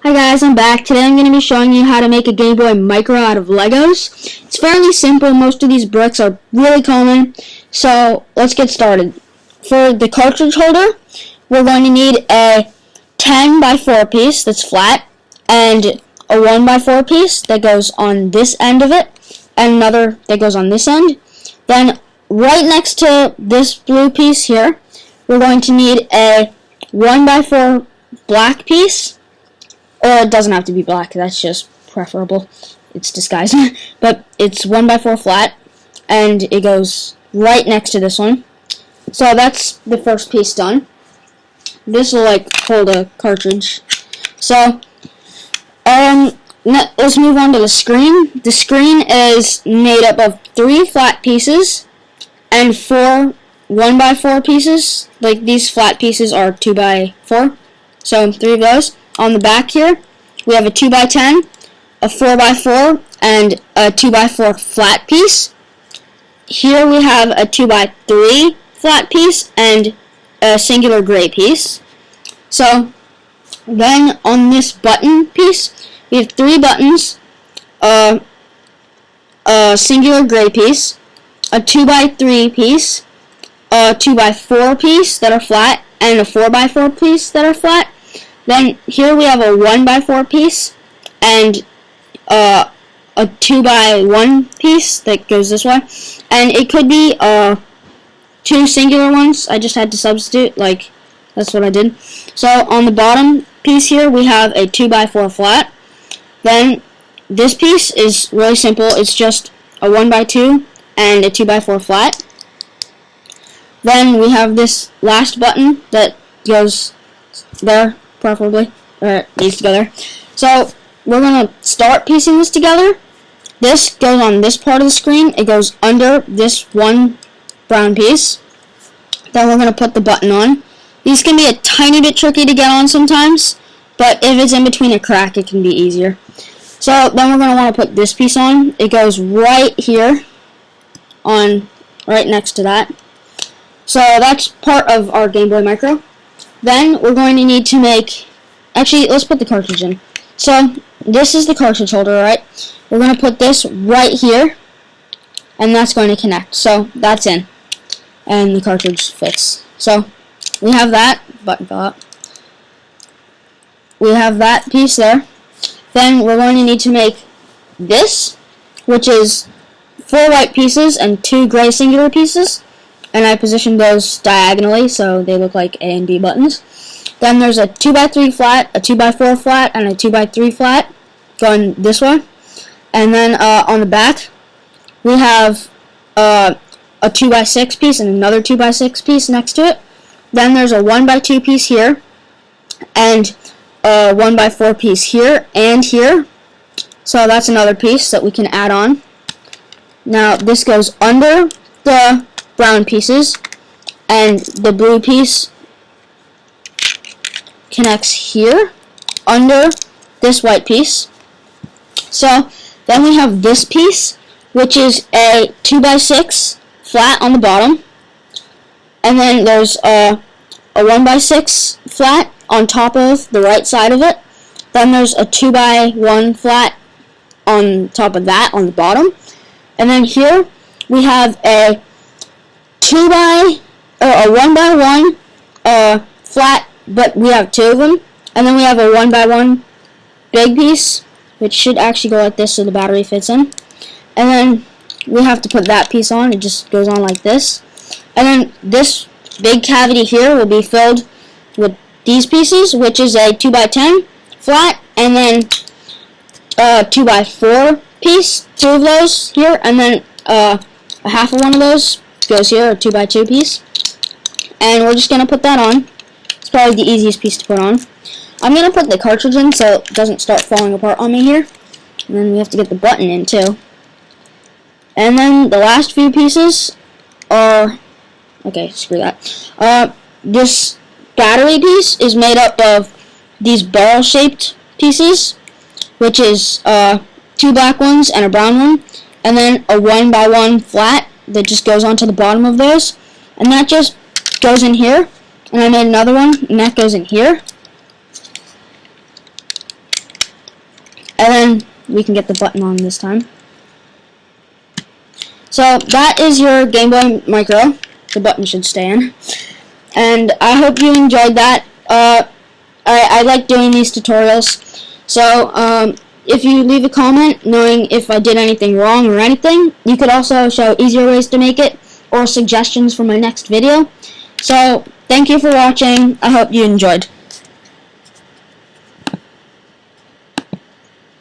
Hi guys, I'm back. Today I'm going to be showing you how to make a Game Boy Micro out of Legos. It's fairly simple. Most of these bricks are really common. So let's get started. For the cartridge holder, we're going to need a 10 by 4 piece that's flat and a 1 by 4 piece that goes on this end of it and another that goes on this end. Then right next to this blue piece here, we're going to need a 1 by 4 black piece. Or it doesn't have to be black, that's just preferable. It's disguised. But it's 1 by 4 flat, and it goes right next to this one. So that's the first piece done. This will hold a cartridge. So let's move on to the screen. The screen is made up of 3 flat pieces and 4 1 by 4 pieces. Like these flat pieces are 2 by 4. So 3 of those. On the back here, we have a 2 by 10, a 4 by 4, and a 2 by 4 flat piece. Here we have a 2 by 3 flat piece and a singular gray piece. So then on this button piece, we have 3 buttons, a singular gray piece, a 2 by 3 piece, a 2 by 4 piece that are flat, and a 4 by 4 piece that are flat. Then here we have a 1 by 4 piece and a 2 by 1 piece that goes this way. And it could be 2 singular ones. I just had to substitute, that's what I did. So on the bottom piece here we have a 2 by 4 flat. Then this piece is really simple. It's just a 1 by 2 and a 2 by 4 flat. Then we have this last button that goes there. Preferably, or these together. So we're going to start piecing this together. This goes on this part of the screen. It goes under this one brown piece. Then we're going to put the button on. These can be a tiny bit tricky to get on sometimes, but if it's in between a crack, it can be easier. So then we're going to want to put this piece on. It goes right here, right next to that. So that's part of our Game Boy Micro. Then we're going to need to let's put the cartridge in. So this is the cartridge holder, right? We're going to put this right here, and that's going to connect. So that's in, and the cartridge fits. So we have that, button fell out. We have that piece there. Then we're going to need to make this, which is 4 white pieces and 2 gray singular pieces. And I positioned those diagonally so they look like A and B buttons. Then there's a 2 by 3 flat, a 2 by 4 flat, and a 2 by 3 flat going this way. And then on the back, we have a 2 by 6 piece and another 2 by 6 piece next to it. Then there's a 1 by 2 piece here, and a 1 by 4 piece here and here. So that's another piece that we can add on. Now this goes under the brown pieces, and the blue piece connects here under this white piece. So then we have this piece, which is a 2 by 6 flat on the bottom, and then there's a 1 by 6 flat on top of the right side of it. Then there's a 2 by 1 flat on top of that on the bottom, and then here we have a 1 by 1 flat, but we have 2 of them, and then we have a 1 by 1 big piece, which should actually go like this so the battery fits in, and then we have to put that piece on. It just goes on like this, and then this big cavity here will be filled with these pieces, which is a 2 by 10 flat, and then a 2 by 4 piece, 2 of those here, and then a half of one of those goes here, a 2 by 2 piece, and we're just going to put that on. It's probably the easiest piece to put on. I'm going to put the cartridge in so it doesn't start falling apart on me here, and then we have to get the button in too. And then the last few pieces are, okay, screw that. This battery piece is made up of these barrel-shaped pieces, which is 2 black ones and a brown one, and then a 1 by 1 flat that just goes onto the bottom of those, and that just goes in here. And I made another one, and that goes in here. we can get the button on this time. So that is your Game Boy Micro. The button should stay in. And I hope you enjoyed that. I like doing these tutorials. So if you leave a comment knowing if I did anything wrong or anything, you could also show easier ways to make it or suggestions for my next video. So thank you for watching. I hope you enjoyed.